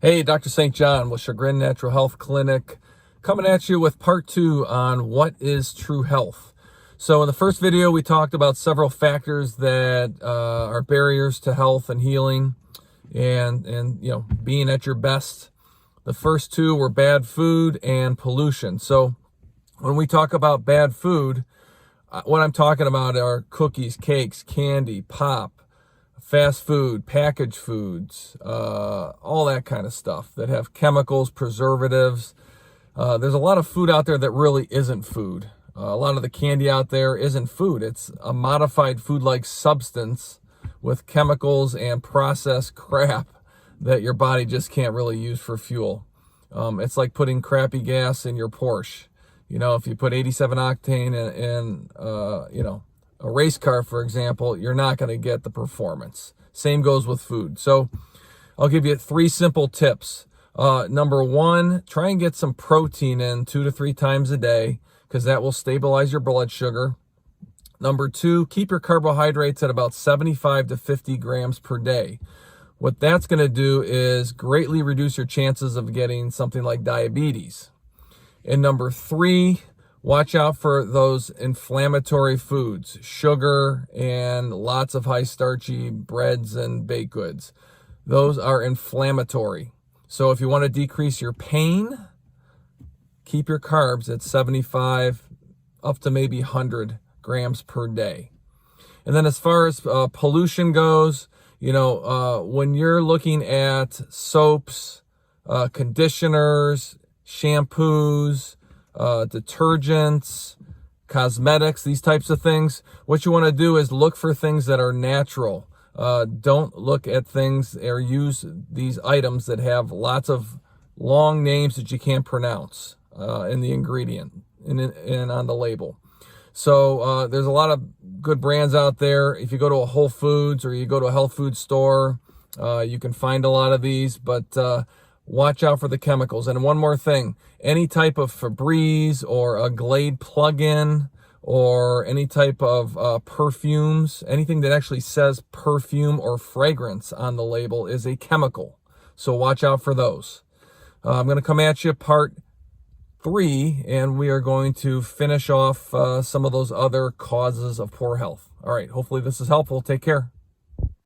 Hey, Dr. St. John with Chagrin Natural Health Clinic, coming at you with part 2 on what is true health. So in the first video, we talked about several factors that are barriers to health and healing and being at your best. The first two were bad food and pollution. So when we talk about bad food, what I'm talking about are cookies, cakes, candy, pop, fast food, packaged foods, all that kind of stuff that have chemicals, preservatives. There's a lot of food out there that really isn't food. A lot of the candy out there isn't food. It's a modified food-like substance with chemicals and processed crap that your body just can't really use for fuel. It's like putting crappy gas in your Porsche. You know, if you put 87 octane in a race car, for example, you're not going to get the performance. Same goes with food. So I'll give you 3 simple tips. Number 1, try and get some protein in 2 to 3 times a day, because that will stabilize your blood sugar. Number 2, keep your carbohydrates at about 75 to 50 grams per day. What that's going to do is greatly reduce your chances of getting something like diabetes. And number 3, watch out for those inflammatory foods, sugar and lots of high starchy breads and baked goods. Those are inflammatory. So if you want to decrease your pain, keep your carbs at 75 up to maybe 100 grams per day. And then as far as pollution goes, when you're looking at soaps, conditioners, shampoos, detergents, cosmetics, these types of things, what you want to do is look for things that are natural. Don't look at things or use these items that have lots of long names that you can't pronounce in the ingredient and on the label. So there's a lot of good brands out there. If you go to a Whole Foods or you go to a health food store, you can find a lot of these, but watch out for the chemicals. And one more thing, any type of Febreze or a Glade plug-in or any type of perfumes, anything that actually says perfume or fragrance on the label is a chemical. So watch out for those. I'm going to come at you part 3, and we are going to finish off some of those other causes of poor health. All right, hopefully this is helpful. Take care.